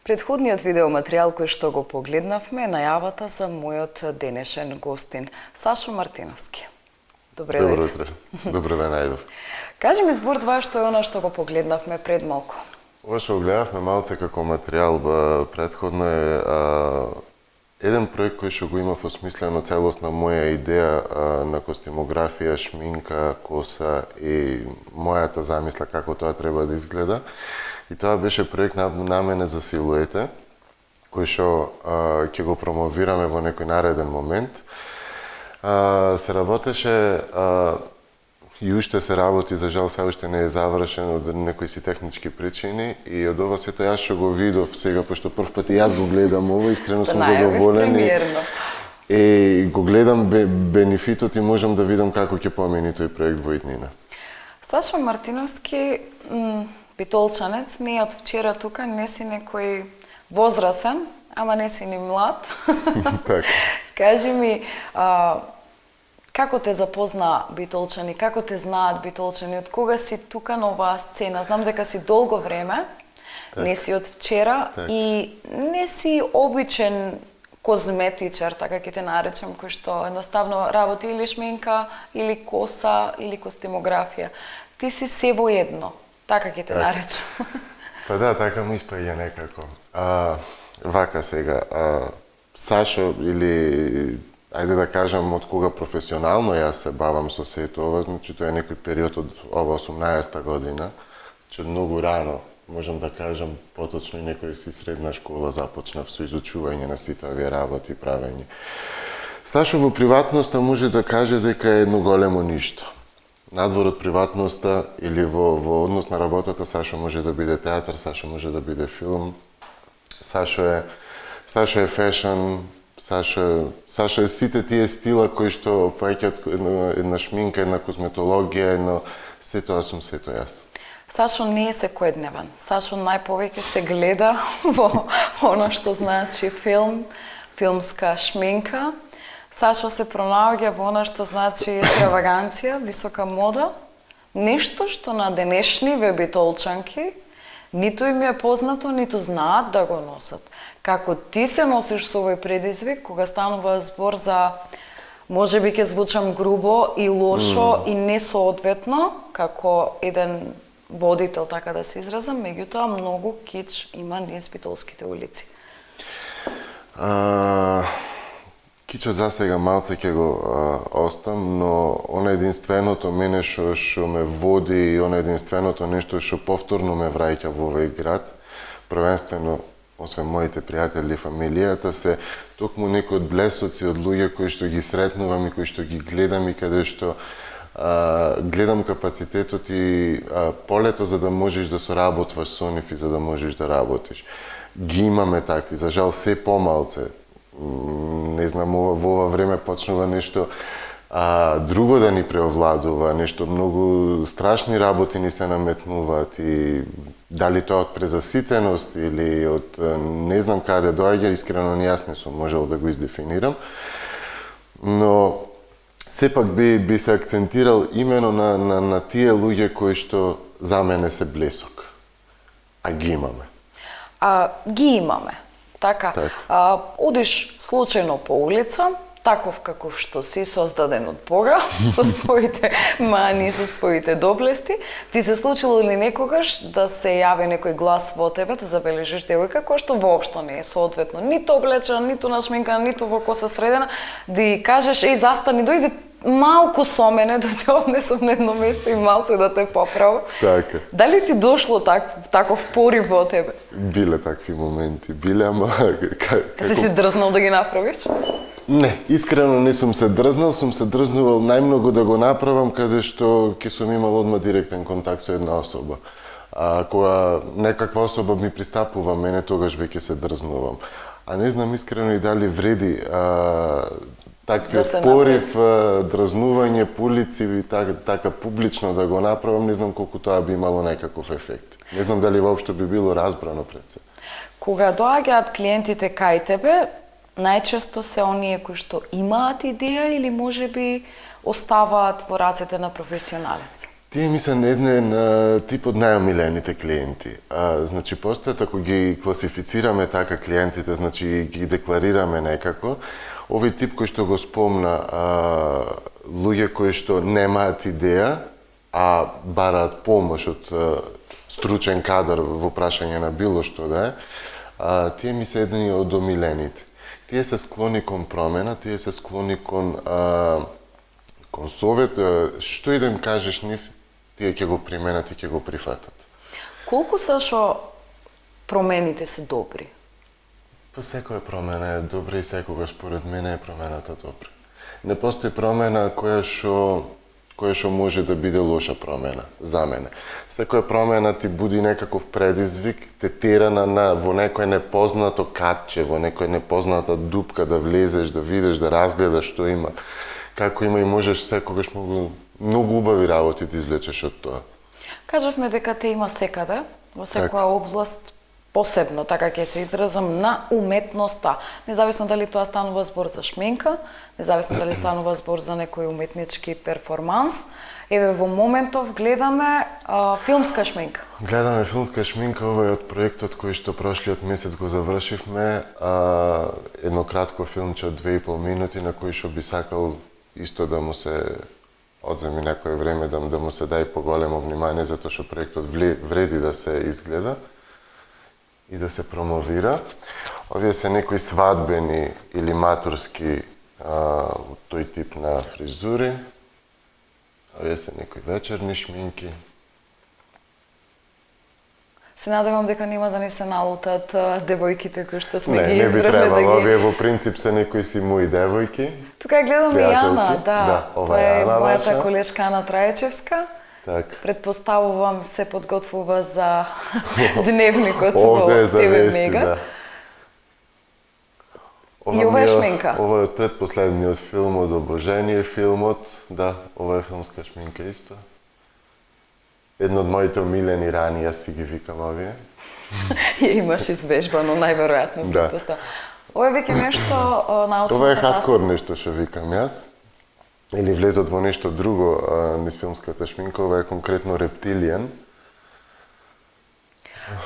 Предходниот видеоматеријал кој што го погледнавме е најавата за мојот денешен гостин, Сашо Мартиновски. Добре Добро утро. Добро ден, Ајдов. Кажи ми збор два што е она што го погледнавме пред малку. Ова што го гледавме малце како материјал предходно е еден проект кој што го имав осмислено целосна моја идеја на костюмографија, шминка, коса и мојата замисла како тоа треба да изгледа. И тоа беше проект на мене за силуете, кој што ќе го промовираме во некој нареден момент. Се работеше и уште се работи, за жал се уште не е завршен од некои си технички причини и од ова сето јас што го видов сега, пошто прв пат и јас го гледам ова, искрено сум задоволен и го гледам бенефитот и можам да видам како ќе помени тој проект во иднина. Сашо Мартиновски, битолчанец, не од вчера тука, не си некој возрасен, ама не си ни млад. Така. Кажи ми, како те запозна битолчани, како те знаат битолчани, од кога си тука на оваа сцена? Знам дека си долго време, не си од вчера и не си обичен козметичар, така ќе те наречам, кој што едноставно работи или шминка, или коса, или костюмографија. Ти си се во едно, така ќе те наречам. Па да, така ми испаѓа некако. Вака сега, Сашо или ајде да кажам од кога професионално јас се бавам со сето ова, значи тоа е некој период од ова 18-та година, че многу рано, можам да кажам поточно и некој си средна школа започнав со изучување на сите овие работи и правење. Сашо во приватноста може да каже дека е едно големо ништо. Надвор од приватноста или во однос на работата, Сашо може да биде театар, Сашо може да биде филм, Сашо е фешн, Сашо е сите тие стила кои што фаќаат една шминка, една козметологија, едно се тоа сум сето јас. Сашо не е секојдневен. Сашо најповеќе се гледа во она што значи филм, филмска шминка. Сашо се пронаоѓа во она што значи екстраваганција, висока мода, нешто што на денешниве битолчанки ниту им е познато, ниту знаат да го носат. Како ти се носиш со овој предизвик, кога станува збор за, можеби ќе звучам грубо и лошо и несоодветно, како еден водител, така да се изразам, меѓутоа многу кич има низ битолските улици. Кичот за сега малце ќе го остам, но она единственото мене што ме води и она единственото нешто што повторно ме враќа во овој град, првенствено, освен моите пријатели и фамилијата, се токму некои од блесоци од луѓе кои што ги сретнувам и кои што ги гледам и каде што гледам капацитетот и полето за да можеш да соработваш со нив и за да можеш да работиш. Ги имаме такви, за жал се помалце. Не знам, во ова време почнува нешто друго да ни преовладува, нешто многу страшни работи ни се наметнуваат и дали тоа од презаситеност или од не знам каде доаѓа, искрено ни јас не сум можел да го издефинирам. Но сепак би се акцентирал имено на тие луѓе кои што за мене се блесок. А ги имаме. Ги имаме. Така. Одиш случајно по улица, таков каков што си, создаден од Бога, со своите мани, со своите доблести, ти се случило ли некогаш да се јави некој глас во тебе, да забележиш девојка која што воопшто не е соодветно, ниту облечена, ниту нашминкана, ниту во коса средена, да и кажеш, застани, дојди малку со мене, да те однесам на едно место и малку да те поправам. Така. Дали ти дошло таков порив во тебе? Биле такви моменти, ама... Си дрзнал да ги направиш? Не, искрено не сум се дрзнал, сум се дрзнувал најмногу да го направам каде што ќе сум имал одма директен контакт со една особа. Кога некаква особа ми пристапува мене, тогаш веќе се дрзнувам. А не знам искрено и дали вреди таквиот порив, дразнување по улици и така публично да го направам, не знам колку тоа би имало некаков ефект. Не знам дали воопшто би било разбрано пред се. Кога доаѓаат клиентите кај тебе, најчесто се оние кои што имаат идеја или можеби оставаат во рацете на професионалец? Тие ми се еден тип од најомилените клиенти. Значи, постојат, ако ги класифицираме така клиентите, значи ги декларираме некако, овој тип кој што го спомна, луѓе кои што немаат идеја, а бараат помош од стручен кадар во прашање на било што да е, тие ми се едни од омилените. Тие се склони кон промена, тие се склони кон совет, што и да им кажеш нив, тие ќе го применат и ќе го прифатат. Колку Сашо промените се добри? Па секоја промена е добра и секогаш според мене е промената добра. Не постои промена која што може да биде лоша промена за мене. Секоја промена ти буди некаков предизвик, те тера во некој непознато катче, во некој непозната дупка да влезеш, да видиш, да разгледаш што има, како има и можеш секогаш многу убави работи да извлечеш од тоа. Кажавме дека те има секаде, во секоја област, посебно, така ќе се изразам, на уметноста. Независно дали тоа станува збор за шминка, независно дали станува збор за некој уметнички перформанс. Еве во моментов гледаме филмска шминка. Гледаме филмска шминка, ова е од проектот кој што прошлиот месец го завршивме, едно кратко филмче од 2,5 минути на кој што би сакал исто да му се одземи некое време, да му се дај поголемо внимание, затоа што проектот вреди да се изгледа и да се промовира. Овие се некои свадбени или матурски тој тип на фризури. Овие се некои вечерни шминки. Се надевам дека нема да ни се налутат девојките кои што сме ги Не би избрале требало, да ги... овие во принцип се некои си мои девојки. Тука ја гледаме Јана, да. ова Тоа е Јана мојата ваша. колешка Ана Трајчевска. Так. Предпоставувам се подготвува за дневникот Овде е во за ТВ вести, Мега. да. И ова е шминка. Ова е од предпоследниот филм од Обожение филмот, да, ова е филмска шминка исто. Едно од моите омилени рани, јас си ги викам овие. Ја имаш извежбано, најверојатно, Да. предпоставам. Ова е веќе нешто научно Ова е фантастично. хардкор нешто што викам јас. Или влезот во нешто друго низ филмската шминка, ова е конкретно Рептилијан.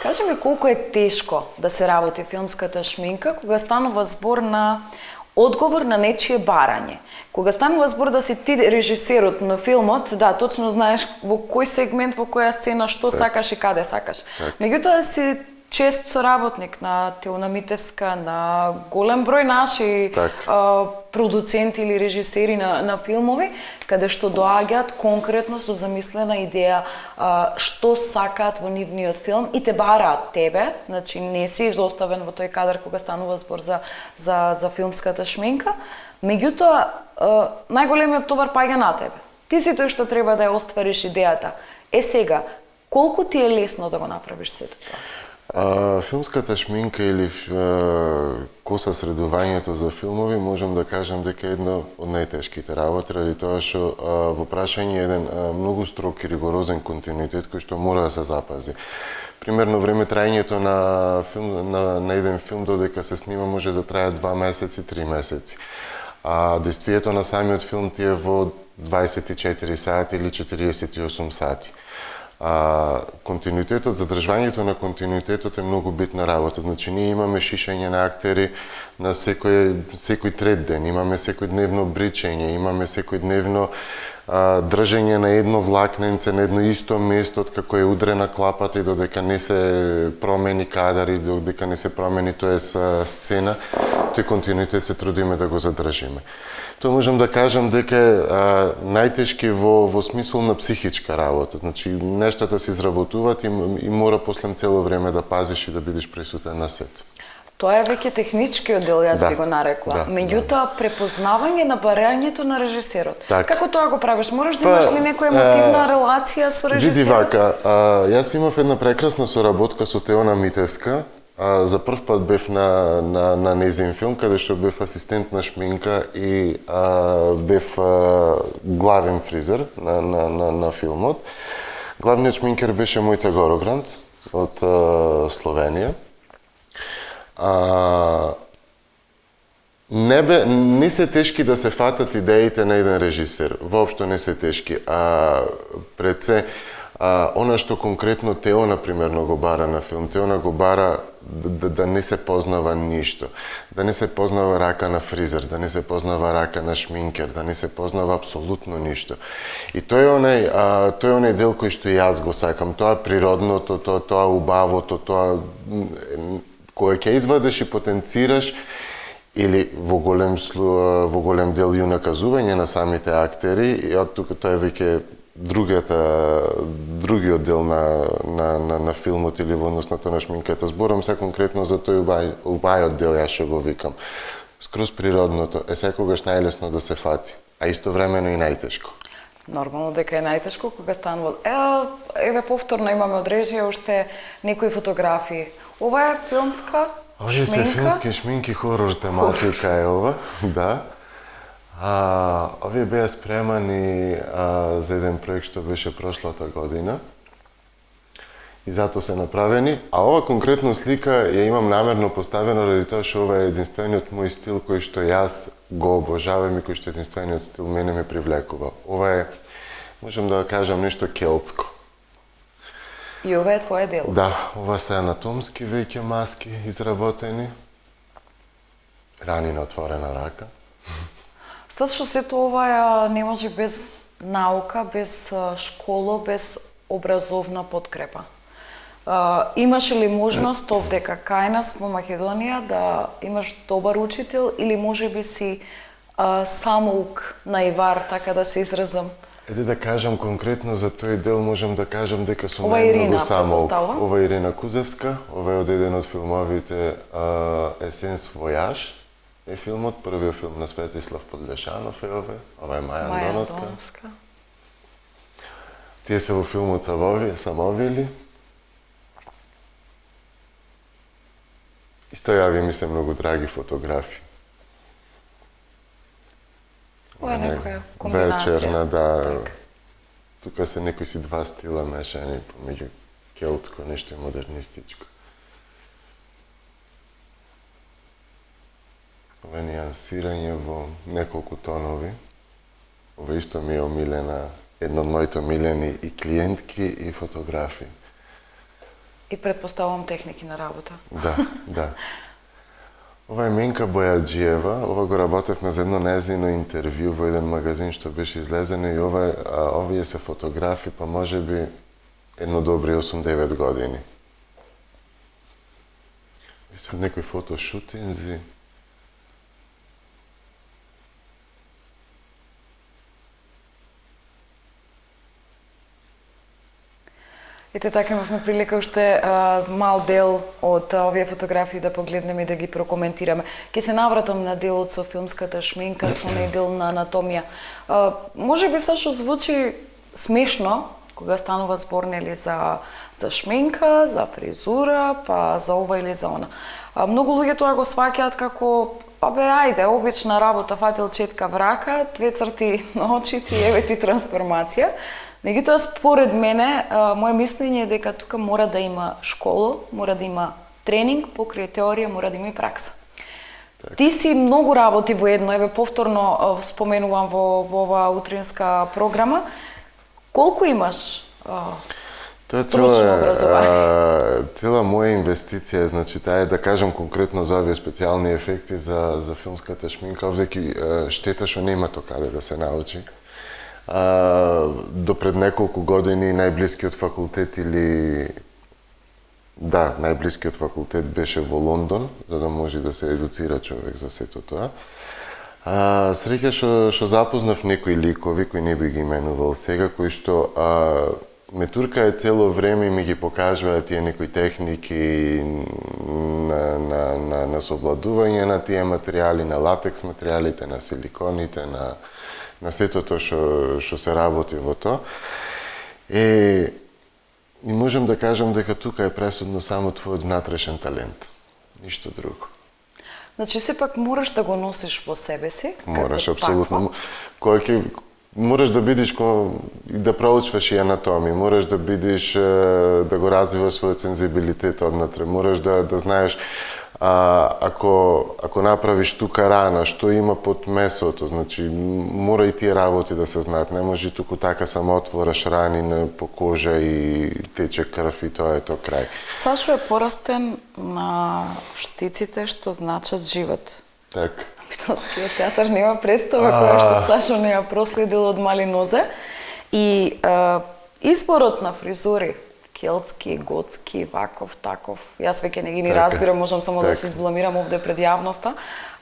Кажи ми колку е тешко да се работи филмската шминка кога станува збор на одговор на нечие барање. Кога станува збор да си ти режисерот на филмот, да, точно знаеш во кој сегмент, во која сцена, што сакаш и каде сакаш. Меѓутоа си чест соработник на Теона Митевска, на голем број наши продуценти или режисери на филмови, каде што доаѓаат конкретно со замислена идеја што сакаат во нивниот филм и те бараат тебе, значи не си изоставен во тој кадар кога станува збор за филмската шминка, меѓутоа најголемиот товар паѓа на тебе. Ти си тој што треба да ја оствариш идејата. Сега, колку ти е лесно да го направиш сето тоа? Филмската шминка или коса средувањето за филмови можам да кажам дека е една од најтешките работи, ради тоа што во прашање е еден многу строг и ригорозен континуитет кој што мора да се запази. Примерно време траењето на еден филм додека се снима може да трае 2 месеци, 3 месеци. А действието на самиот филм ти е во 24 сати или 48 сати. Континуитетот, задржувањето на континуитетот е многу битна работа. Значи, ние имаме шишање на актери на секој трет ден, имаме секојдневно бричење, имаме секојдневно држење на едно влакненце, на едно исто место, како е удрена клапата и додека не се промени кадар и додека не се промени тоа сцена, тој континуитет се трудиме да го задржиме. Тоа можам да кажам дека најтешки во смисол на психичка работа. Значи, нештата се изработуваат и мора после цело време да пазиш и да бидеш присутен на сет. Тоа е веќе техничкиот дел, јас би го нарекла. Меѓутоа, препознавање на барањето на режисерот. Како тоа го правиш? Мораш да имаш ли некоја емотивна релација со режисерот? Види вака, јас имав една прекрасна соработка со Теона Митевска. За прв пат бев на нејзин филм, каде што бев асистент на шминка и бев главен фризер на филмот. Главниот шминкер беше Мојца Горогрант од Словенија. Не се тешки да се фатат идеите на еден режисер. Воопшто не се тешки. Пред се, она што конкретно Тео, например, го бара на филм, Тео го бара да не се познава ништо. Да не се познава рака на фризер, да не се познава рака на шминкер, да не се познава апсолутно ништо. И тој е онај дел кој што јас го сакам. Тоа природното, тоа убавото, тоа кое ќе извадиш и потенцираш, или во голем дел и наказување на самите актери, и од тука тоа е веќе другиот дел на филмот или во односната на шминката. Зборам се конкретно за тој убајот дел, јас што го викам. Скроз природното е секогаш најлесно да се фати, а истовремено и најтешко. Нормално дека е најтешко кога станува. Еве повторно имаме од режија уште некои фотографии. Ова е филмска Овие се филмски шминки, хорор тематика е ова, да. Овие беа спремани за еден проект што беше прошлата година и затоа се направени. А ова конкретно слика ја имам намерно поставено ради тоа што ова е единствениот мој стил кој што јас го обожавам и кој што единствениот стил мене ме привлекува. Ова е, можам да кажам, нешто келтско. И ова е твое дело? Да, ова се анатомски веќе маски изработени, рани на отворена рака. Што сето ова не може без наука, без школа, без образовна подкрепа. Имаше ли можност овдека кај нас во Македонија да имаш добар учител или можеби си самоук наивар, така да се изразам? Еде да кажам конкретно за тој дел, можам да кажам дека сум ова најмногу самоук. Ова е Ирина Кузевска, ова е од еден од филмовите Есенс Војаж е филмот, првиот филм на Светислав Подлешанов е ове, ова е Маја Андоновска. Тие се во филмот самовили. Исто јави ми се многу драги фотографии. Ова е некоја комбинација. Вечерна, да. Тука се некои си два стила мешани помеѓу келтско нешто и модернистичко. Ова е нијансирање во неколку тонови. Ова исто ми е омилена, една од моите омилени и клиентки и фотографии. И предпоставувам техники на работа. Да. Ова е Менка Бојаджиева, ова го работевме за едно нејзино интервју во еден магазин што беше излезено и овие се фотографии, па можеби едно добри 8-9 години. И се некои фотошутинзи. Ете така имавме прилика уште мал дел од овие фотографии да погледнеме и да ги прокоментираме. Ќе се навратам на делот со филмската шминка, со оној дел на анатомија. Може би сашто звучи смешно кога станува збор нели за шминка, за фризура, па за ова или за она. Многу луѓе тоа го сваќаат како ајде, обична работа, фатил четка врака, 2 црти на очите и еве ти трансформација. Меѓутоа, според мене, моје мислење е дека тука мора да има школа, мора да има тренинг, покрај теорија мора да има и пракса. Так. Ти си многу работи во едно, еве повторно споменувам во оваа утринска програма. Колку имаш стручно образование? Цела моја инвестиција, значи таа е да кажам конкретно за овие специјални ефекти за филмската шминка, овдеки штета што нема тоа каде да се научи. До пред неколку години најблискиот факултет најблискиот факултет беше во Лондон, за да може да се едуцира човек за сето тоа. Среќа што запознав некои ликови кои не би ги именувал сега, кои што ме туркаат цело време и ми ги покажуваат тие некои техники на совладување на тие материјали, на латекс материјалите, на силиконите, на сето тоа што се работи во тоа. И можам да кажам дека тука е пресудно само твојот внатрешен талент. Ништо друго. Значи, сепак мораш да го носиш во себе си? Мораш, апсолутно. Мораш да бидиш и да проучваш и анатомија, мораш да бидиш, да го развиваш својот сензибилитет однатре, мораш да знаеш ако направиш тука рана, што има под месото, значи мора и тие работи да се знаат. Не може туку така само отвораш рани по кожа и тече крв и тоа е то крај. Сашо е порастен на штиците што значат живот. Така. Битолскиот театар нема представа која што Сашо не ја проследил од мали нозе. И изборот на фризури, келтски, готски, ваков, таков, јас веќе не ги ни разбирам, можам само да се избламирам овде пред јавноста.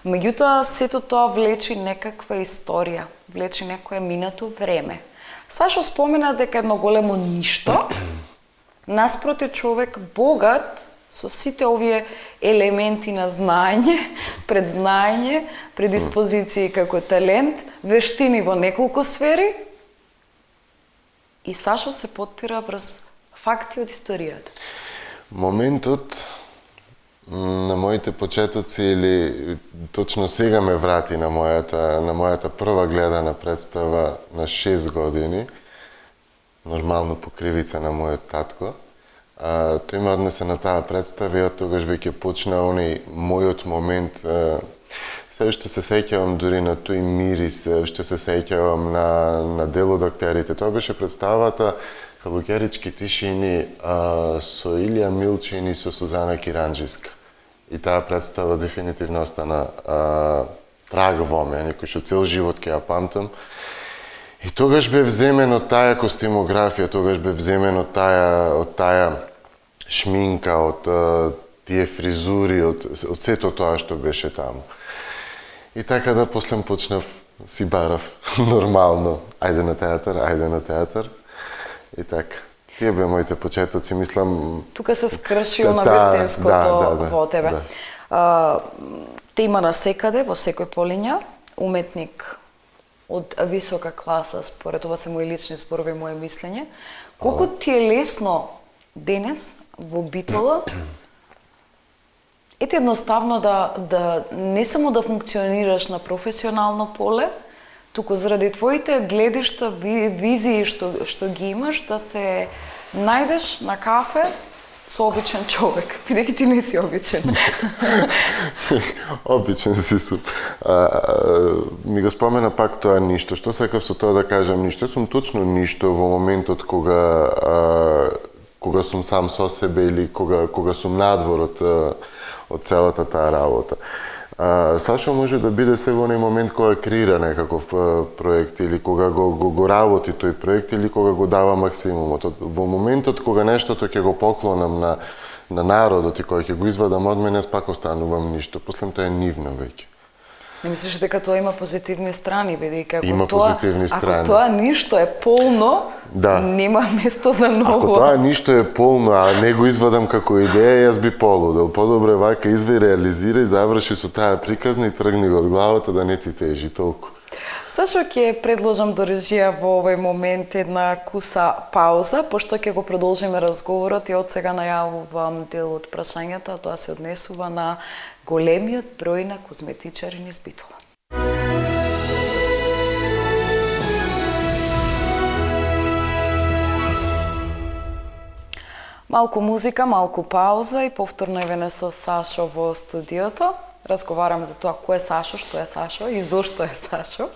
Меѓутоа, сето тоа влечи некаква историја, влечи некое минато време. Сашо спомена дека едно големо ништо, наспроти човек богат, со сите овие елементи на знаење, предзнаење, предиспозиции како талент, вештини во неколку сфери, и Сашо се потпира врз факти од историјата. Моментот на моите почетоци или точно сега ме врати на мојата прва гледана представа на 6 години, нормално по кривица на мојот татко. Тој ме однесе на таа представа и од тогаш веќе почна оној мојот момент. Се уште се сеќавам дури на тој мирис, уште се сеќавам на дел од актерите. Тоа беше представата Калугерички тишини со Илија Милчин и со Сузана Киранџиска. И таа представа дефинитивно остана траг во мене, некој што цел живот ќе ја памтам. И тогаш бе вземен од таа костимографија, тогаш бе вземен од таа шминка, од тие фризури, од сето тоа што беше таму. И така да после почнав, си барав нормално, ајде на театар. И така. Тие бе моите почетоци, мислам... Тука се скршил на вистинското во тебе. Те има насекаде, во секој полиња, уметник од висока класа, според ова се мои лични зборови, моje мислење. Колку ти е лесно денес во Битола, ете едноставно да не само да функционираш на професионално поле, туку заради твоите гледишта, визии што ги имаш, да се најдеш на кафе со обичен човек, бидејќи ти не си обичен. Обичен си сум. Ми го спомена пак тоа ништо. Што сакав со тоа да кажам ништо? Сум точно ништо во моментот кога сум сам со себе или кога сум надвор од целата таа работа. Сашо може да биде се во оној момент кога креира некаков проект или кога го работи тој проект или кога го дава максимумот. Во моментот кога нештото ќе го поклонам на народот и кога ќе го извадам од мене, пак останувам ништо. После тоа е нивно веќе. Не мислиш дека тоа има позитивни страни, бидејќи ако тоа ништо е полно, нема место за ново. Ако тоа ништо е полно, а не го извадам како идеја, јас би полудел. Подобре вака извај, реализирај, заврши со таа приказна и тргни го од главата да не ти тежи толку. Сашо, ќе предложам до режија во овој момент една куса пауза, пошто ќе го продолжиме разговорот и од сега најавувам дел од прашањата, тоа се однесува на големиот број на козметичари низ Битола. Малку музика, малку пауза и повторно еве со Сашо во студиото. Разговараме за тоа кој е Сашо, што е Сашо и зошто е Сашо.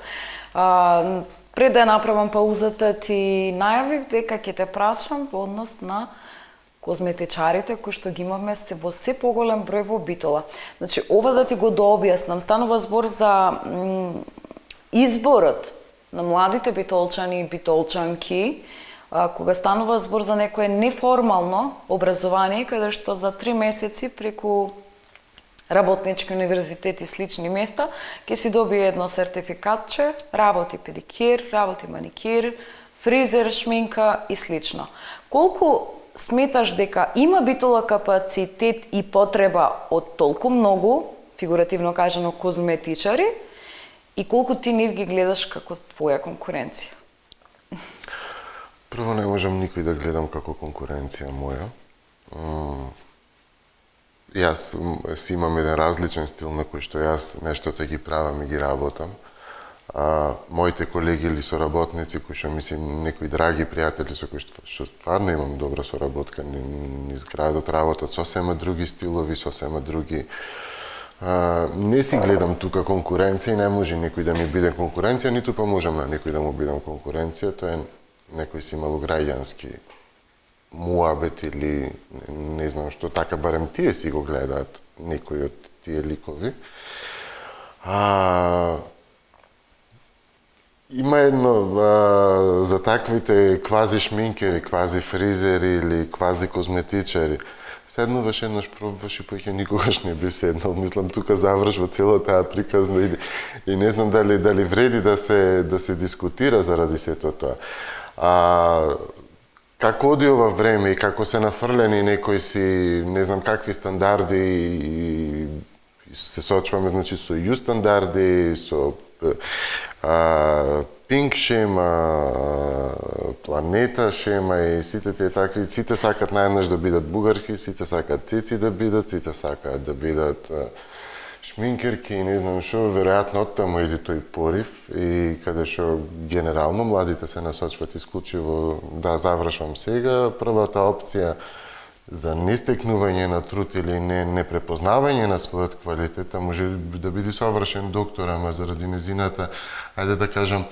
Пред да ја направам паузата, ти најавив дека ќе те прашам во однос на козметичарите кои што ги имаме во се поголем број во Битола. Значи, ова да ти го дообјаснам, станува збор за изборот на младите битолчани и битолчанки, кога станува збор за некое неформално образование, каде што за 3 месеци преку работнички универзитети и слични места ќе си добие едно сертификатче, работи педикир, работи маникир, фризер, шминка и слично. Колку сметаш дека има Битола капацитет и потреба од толку многу, фигуративно кажано, козметичари, и колку ти нив ги гледаш како твоја конкуренција? Прво, не можам никој да гледам како конкуренција моја. Јас си имам еден различен стил на кој што јас нештото ги правам и ги работам. моите колеги или соработници, кои што мислим некои драги пријатели со кои што стварно имам добра соработка низ градот, работат сосема други стилови, сосема други. Не си гледам тука конкуренција, не може некој да ми биде конкуренција, ниту па можам на некој да му бидам конкуренција, тоа е некој си малограѓански муабет или не знам што, така барем тие си го гледаат некои од тие ликови. Има едно за таквите квази шминкери, квази фризери или квази козметичари. Седнуваш еднаш, пробваш и поќе никогаш не би седнал. Мислам, тука завршва цела таа приказна и не знам дали вреди да се дискутира заради сето тоа. Како оди ова време и како се нафрлени некои си, не знам какви стандарди и се соочуваме, значи, со EU стандарди, со Pink шема, Планета шема и сите тие такви, сите сакат наједнаш да бидат бугарки, сите сакат цици да бидат, сите сакаат да бидат шминкерки и не знам што, веројатно оттаму иде тој порив и каде што генерално младите се насочват исклучиво да завршвам сега, првата опција за нестекнување на труд или непрепознавање на својот квалитет, може да биде совршен доктор, ама заради незината, ајде да кажам,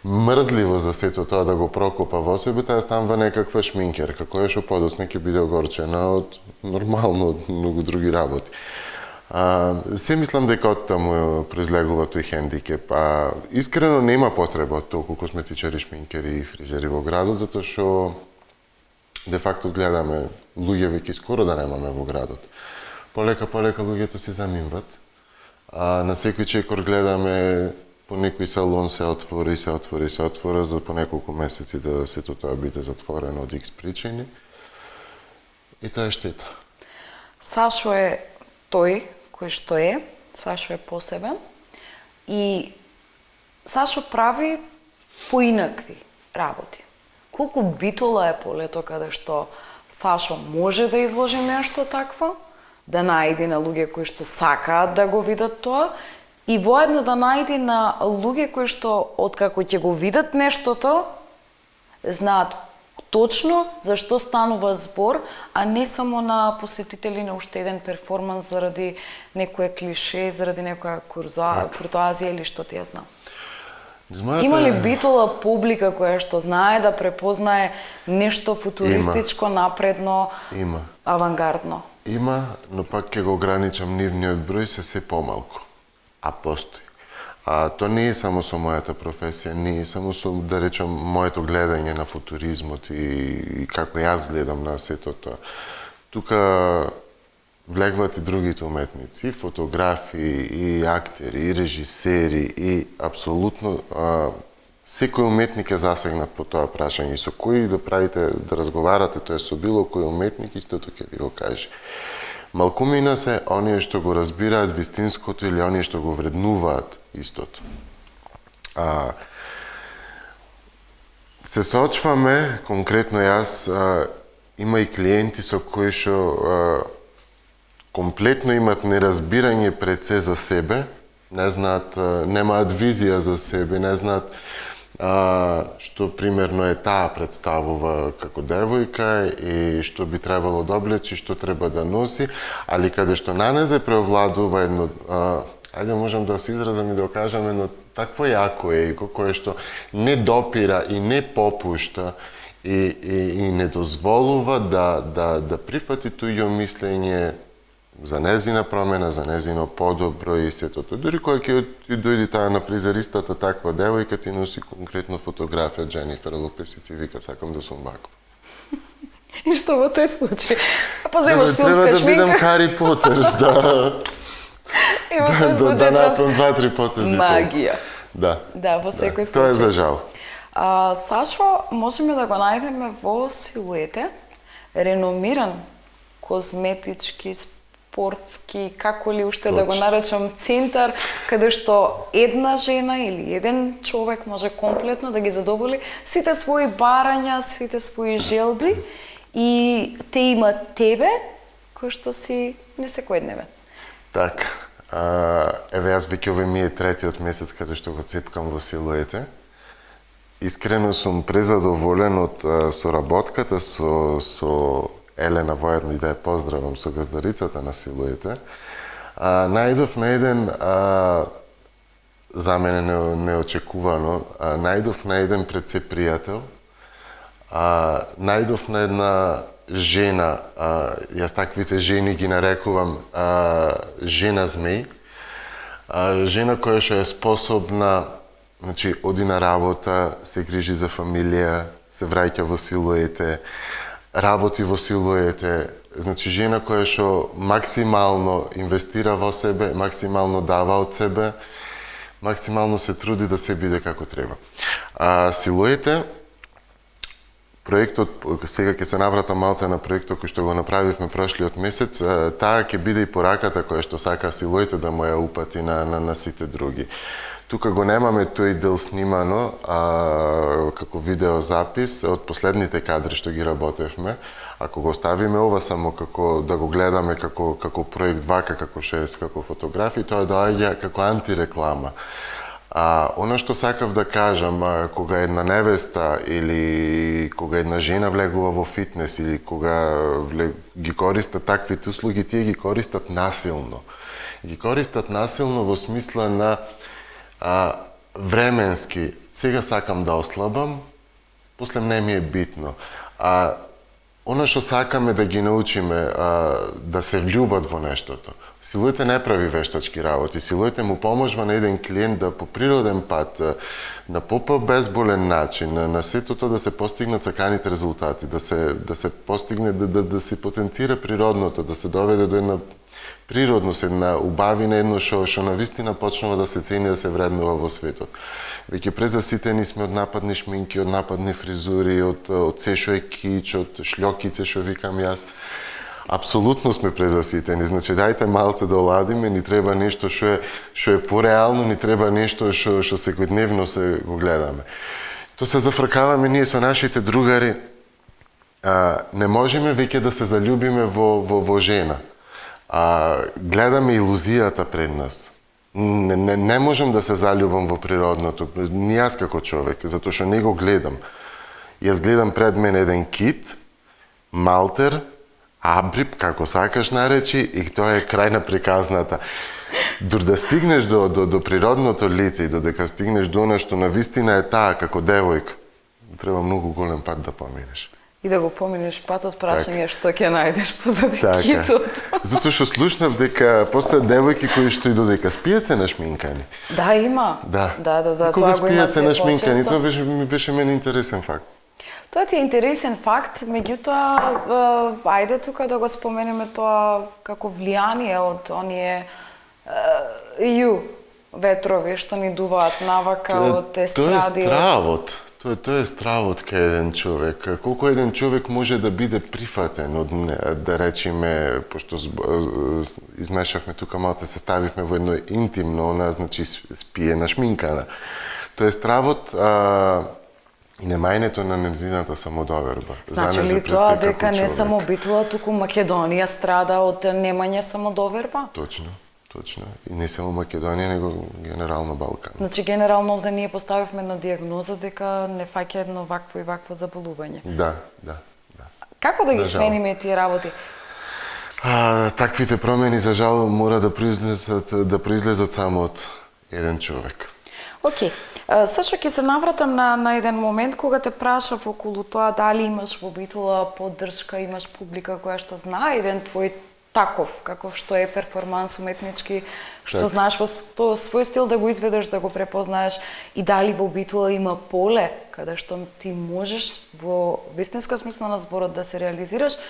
мрзливо за сето тоа да го прокопа во себе, таа станува некаква шминкерка, која што подоцна ќе биде огорчена од нормално од многу други работи. Се мислам дека оттаму произлегува тој хендикеп. Искрено нема потреба од толку косметичари, шминкери и фризери во градот, затоа што де факто гледаме луѓе веќе скоро да немаме во градот. Полека луѓето се заминват. На секој чекор гледаме по некој салон се отвори, за по неколку месеци да сето тоа биде затворено од X причини. И тоа е штета. Сашо е тој кој што е, Сашо е посебен и Сашо прави поинакви работи. Колку битола е полето каде што Сашо може да изложи нешто такво, да најди на луѓе кои што сакаат да го видат тоа и воедно да најди на луѓе кои што откако ќе го видат нештото, знаат точно за што станува збор, а не само на посетители на уште еден перформанс заради некое клише, заради некоја куртоазија или што ти ја знам. Има ли битола публика која што знае да препознае нешто футуристичко, напредно, авангардно? Има, но пак ќе го ограничам нивниот број се помалку. А постои. Тоа не е само со мојата професија, не е само со, да речам, моето гледање на футуризмот и како јас гледам на сето тоа. Тука влегват и другите уметници, фотографи, и актери, и режисери, и апсолутно секој уметник е засегнат по тоа прашање. И со кој да правите, да разговарате, тоа со било кој уметник, истото ќе ви го каже. Малкумина се оние што го разбираат вистинското или оние што го вреднуваат истото. Се соочваме, конкретно јас, има и клиенти со кои што комплетно имат неразбирање пред се за себе, не знаат, немаат визија за себе, не знаат што примерно е таа представува како девојка и што би требало да облечи, што треба да носи, али каде што на незе преовладува едно, ајде можам да се изразам и да кажам, едно такво јако его кое што не допира и не попушта и не дозволува да прифати туѓо мислење за незина промена, за незино подобро и сето тоа. Дури кога ќе ти дојде таа на фризеристата таква девојка, ти носи конкретно фотографија Дженифер Лопес и ти вика сакам да сум ваква. И што во тој случај? Па земаш филмска шминка? Треба да бидам Хари Потер, да направам 2-3 потези. Магија. Да. Да, во секој случај. Тоа е за жал. Сашо, можеме да го најдеме во Силуете, реномиран козметички, спортски, како ли уште да го наречам, центар, каде што една жена или еден човек може комплетно да ги задоволи сите своји барања, сите своји желби и те има тебе, кој што си не секојдневен. Така. Еве, јас веќе овој ми е третиот месец каде што го цепкам во силуете. Искрено сум презадоволен од соработката со Елена, воедно и да ја поздравам, со газдарицата на силуете. Најдов на еден, за мене неочекувано, најдов на еден пред се пријател, најдов на една жена, јас таквите жени ги нарекувам жена змеј, жена која што е способна, значи, оди на работа, се грижи за фамилија, се враќа во силуете, работи во силуете, значи жена која што максимално инвестира во себе, максимално дава од себе, максимално се труди да се биде како треба. Силуете, проектот, сега ќе се навратам малце на проектот кој што го направивме прошлиот месец, таа ќе биде и пораката која што сака силуете да му ја упати на сите други. Тука го немаме тој дел снимано како видеозапис од последните кадри што ги работевме. Ако го оставиме ова само како да го гледаме како проект вака, како шест, како фотографии, тоа доаѓа како антиреклама. Она што сакав да кажам, кога една невеста или кога една жена влегува во фитнес или кога ги користат таквите услуги, тие ги користат насилно. Ги користат насилно во смисла на временски. Сега сакам да ослабам, после не ми е битно. Она што сакаме да ги научиме да се влюбат во нештото. Силуете не прави вештачки работи. Силуете му поможува на еден клиент да по природен пат, на безболен начин, на сето тоа да се постигнат саканите резултати, да се постигне, да се потенцира природното, да се доведе до една природност, една убавина, едно што навистина почнува да се цени, да се вреднува во светот. Веќе презаситени сме од нападни шминки, од нападни фризури, од се што е кич, од шлјокице што викам јас. Апсолутно сме презаситени. Значи, дајте малце да оладиме, ни треба нешто што е пореално, ни треба нешто што секојдневно се го гледаме. То се зафркаваме ние со нашите другари. Не можеме веќе да се заљубиме во жена. Гледаме илузијата пред нас. Не можам да се заљубам во природното, ни јас како човек, затоа што не го гледам. Јас гледам пред мене еден кит, малтер, абрип, како сакаш наречи, и тоа е крај на приказната. Дур да стигнеш до природното лице и додека стигнеш до она што навистина е таа како девојка, треба многу голем пат да поминеш. И да го поминеш патот, прашање што ќе најдеш позади китот. Затоа што слушнав дека постојат девојки кои што и додека спијат се нашминкани. Да, има. Да. Тоа го има се нашминкани, тоа беше мене интересен факт. Тоа ти е интересен факт, меѓутоа, ајде тука да го споменеме тоа како влијание од оние ветрови што ни дуваат навака од естради. Тоа е стравот. Тоа е стравот кај еден човек. Колку еден човек може да биде прифатен од, да речеме, пошто измешавме тука малце, се ставивме во едно интимно, она значи спиена шминкана. Тоа е стравот и немајнето на незината самодоверба. Значи ли тоа дека не само Битола, туку Македонија страда од немање самодоверба? Точно. И не само Македонија, него генерално Балкан. Значи, генерално овде ние поставивме на диагноза дека не фаќа едно вакво и вакво заболување. Да. Како да ги смениме тие работи? Таквите промени, за жал, мора да произлезат само од еден човек. Океј. Сашо, ќе се навратам на еден момент кога те прашав околу тоа дали имаш во Битола поддршка, имаш публика која што знае еден твој таков, каков што е перформанс уметнички, што знаеш во свој стил да го изведеш, да го препознаеш, и дали во Битола има поле каде што ти можеш во вистинска смисла на зборот да се реализираш,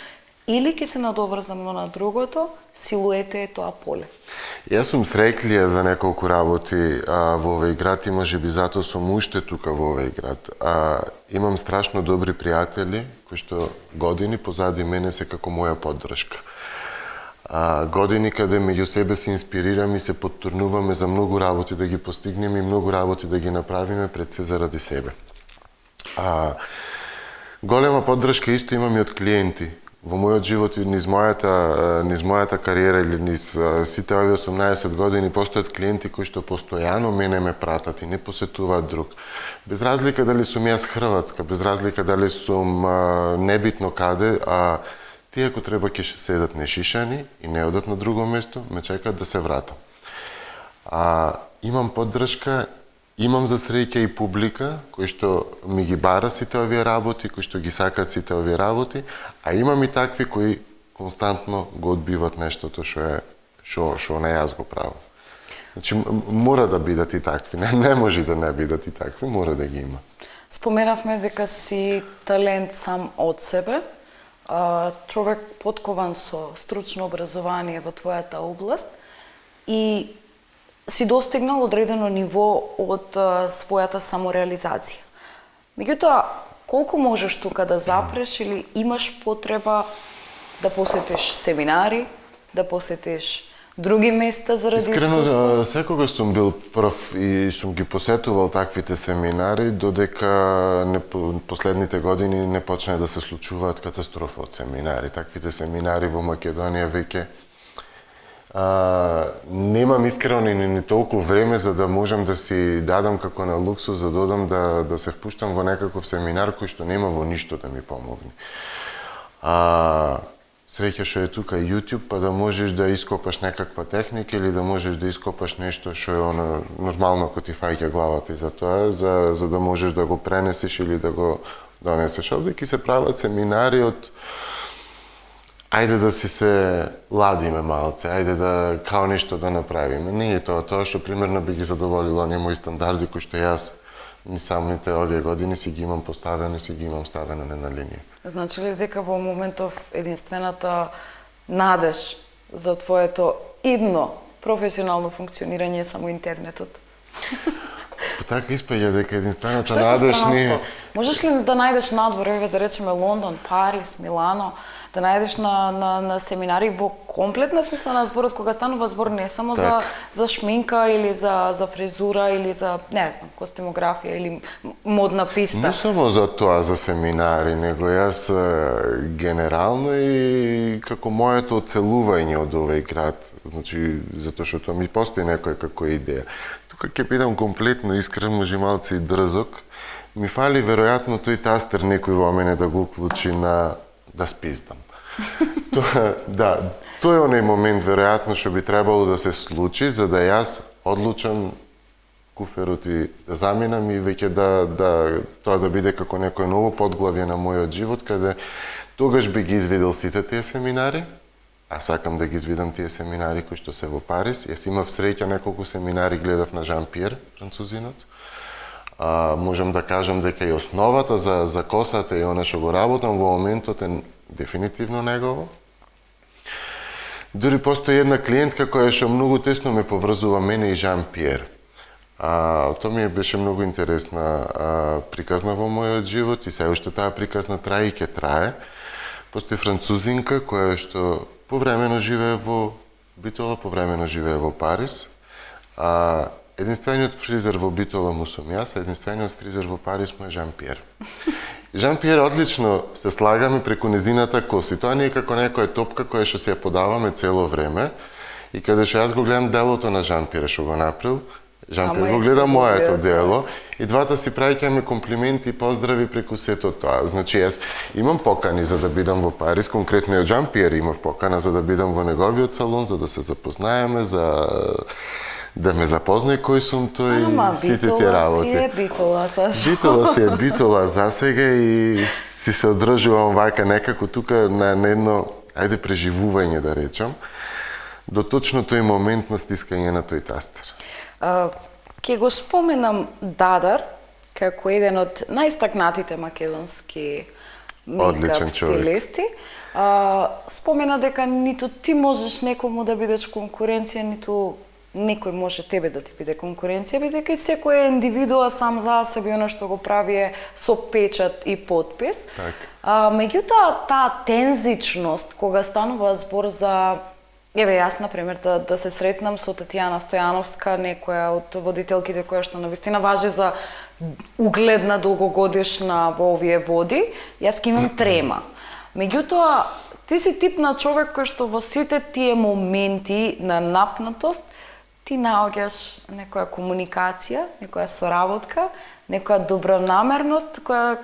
или ќе се надоврзам на другото, силуете е тоа поле? Јас сум среќлија за неколку работи во овој град и можеби затоа сум уште тука во овој град. Имам страшно добри пријатели кои што години позади мене се како моја поддршка. Години каде меѓу себе се инспирираме и се поттурнуваме за многу работи да ги постигнеме и многу работи да ги направиме пред се заради себе. Голема поддршка исто имам и од клиенти во мојот живот и низ мојата кариера или низ сите овие 18 години постојат клиенти кои што постојано мене ме пратат и не посетуваат друг. Без разлика дали сум јас Хрватска, без разлика дали сум небитно каде, а тие ако треба ќе седат нешишани и не одат на друго место, ме чекаат да се вратам. Имам поддршка, имам за среќа и публика кои што ми ги бара сите овие работи, кои што ги сакаат сите овие работи, а имам и такви кои константно го одбиват нештото што не јас го правам. Значи мора да бидат и такви, не може да не бидат и такви, мора да ги има. Споменавме дека си талент сам од себе, човек поткован со стручно образование во твојата област и си достигнал одредено ниво од својата самореализација. Меѓутоа, колку можеш тука да запреш или имаш потреба да посетиш семинари, да посетиш други места заради искуство? Искрено, секогаш сум бил прв и сум ги посетувал таквите семинари, додека последните години не почне да се случуваат катастрофа од семинари. Таквите семинари во Македонија веќе немам искрено ни толку време за да можам да си дадам како на луксус, за да одам да се впуштам во некаков семинар кој што нема во ништо да ми помогне. Среќа што е тука YouTube, па да можеш да ископаш некаква техника или да можеш да ископаш нешто што е нормално ако ти фаќа главата и за тоа, за да можеш да го пренесеш или да го донесеш. Овде ќе се прават семинари од ајде да си се ладиме малце, ајде да као нешто да направиме. Не е тоа што примерно би ги задоволило оние мои стандарди кои што јас ни самите овие години си ги имам поставени, си ги имам ставено на линија. Значи ли дека во моментов единствената надеж за твоето идно професионално функционирање е само интернетот? Така испаѓа дека единствената надеж не е... Можеш ли да најдеш надвор, да речеме Лондон, Париз, Милано, да најдеш на семинари во комплетна смисла на зборот, кога станува збор не само за шминка или за фризура или за, не знам, костимографија или модна писта? Не само за тоа, за семинари, него јас генерално и како моето оцелување од овој град, значи, затоа што тоа ми постои некоја како идеја. Тука ќе бидам комплетно искрен, може малце и дрзок, ми фали веројатно тој тастер некој во мене да го уклучи на да спиздам. Тој е оној момент веројатно што би требало да се случи за да јас одлучам куферот и да заминам и веќе тоа да биде како некој ново подглавје на мојот живот, каде тогаш би ги извидел сите тие семинари, а сакам да ги извидам тие семинари кои што се во Париз. Јас имав среќа неколку семинари гледав на Жан Пиер, французинот. Можам да кажам дека и основата за косата и она што го работам во моментот е дефинитивно негово. Дури постои една клиентка која што многу тесно ме поврзува мене и Жан Пиер. Тоа ми беше многу интересна приказна во мојот живот и се уште таа приказна трае и ќе трае. Постои французинка која што повремено живее во Битола, повремено живее во Париз. Единствениот фризер во Битола му сум јас, а единствениот фризер во Париз му е Жан Пиер. Жан Пиер одлично се слагаме преку незината коси. Тоа не е како некоја топка која што се ја подаваме цело време и каде што јас го гледам делото на Жан Пиер што го направил, Жан Пиер го гледа моето дело и двата си праќаме комплименти и поздрави преку сето тоа. Значи јас имам покани за да бидам во Париз, конкретно и од Жан Пиер имав покана за да бидам во неговиот салон, за да се запознаеме, за да ме запознај кој сум тој и сите тие работи. Ама Битола си е Битола, Сашо. Битола си е Битола засега и си се одржувам вака некако тука на едно, ајде преживување да речам, до точно тој момент на стискање на тој тастер. Ке го споменам Дадар како еден од најстакнатите македонски мейкап стилисти. Спомена дека ниту ти можеш некому да бидеш конкуренција, ниту некој може тебе да ти биде конкуренција, бидејќи секој е индивидуа сам за себе, она што го прави е со печат и подпис. Меѓутоа, таа тензичност, кога станува збор за... Еве, јас, например, да се сретнам со Татјана Стојановска, некоја од водителките која што навистина важи за угледна, долгогодишна во овие води, јас ке имам трема. Меѓутоа, Ти си тип на човек кој што во сите тие моменти на напнатост ти наоѓаш некоја комуникација, некоја соработка, некоја добронамерност која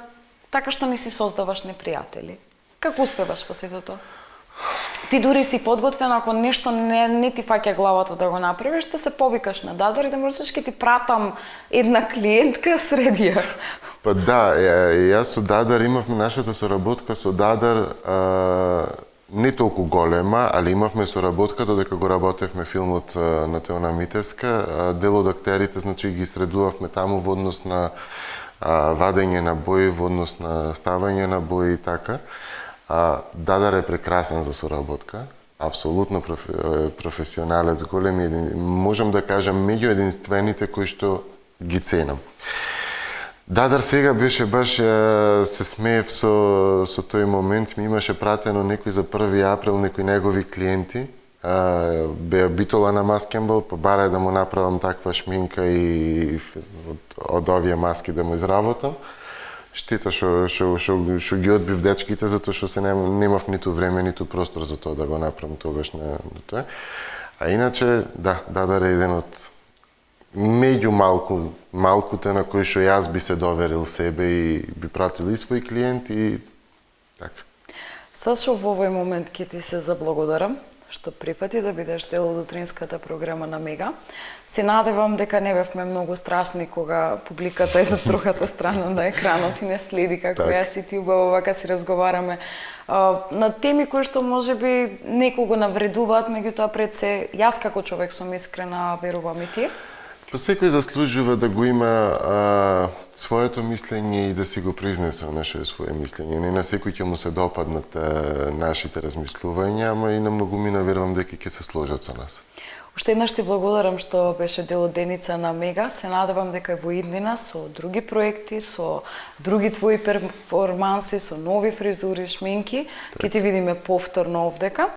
така што не си создаваш непријатели. Како успеваш во сето тоа? Ти дури си подготвен, ако нешто не ти фаќа главата да го направиш, да се повикаш на Дадар и да можеш ќе ти пратам една клиентка средија. Па да, јас со Дадар имавме нашата соработка со Дадар не толку голема, али имавме соработка додека го работевме филмот на Теона Митеска. Дел од актерите, значи, ги средувавме таму во однос на вадење на бои, во однос на ставање на бои и така. Дадар е прекрасен за соработка, апсолутно професионалец, голем, можам да кажам меѓу единствените кои што ги ценам. Дадар сега беше баш се смеев со тој момент, ми имаше пратено некој за 1 април, некои негови клиенти, беа битола на Маскенбл, па барај да му направам таква шминка и од овие маски да му изработам. Штета што ги одбив дечките, затоа што се немав ниту време, ниту простор за тоа да го направам тогаш на тоа. А иначе, да, Дадар е еден од меѓу малкуте на кои што јас би се доверил себе и би пратил и своји клиенти и така. Сашо, во овој момент ќе ти се заблагодарам што припати да бидеш дел од утринската програма на Мега. Се надевам дека не бевме многу страшни кога публиката е за другата страна на екранот и не следи како јас и ти убаво вака си разговараме на теми кои што можеби некого навредуваат, меѓутоа пред се јас како човек сум искрена, верувам и ти. Па секој заслужува да го има своето мислење и да си го произнесе наше свое мислење. Не на секој ќе му се допаднат нашите размислувања, ама и на многумина верувам дека ќе се сложат со нас. Уште еднаш ти благодарам што беше дел од Деница на Мега. Се надевам дека во иднина со други проекти, со други твои перформанси, со нови фризури, шминки, ќе ти видиме повторно овдека.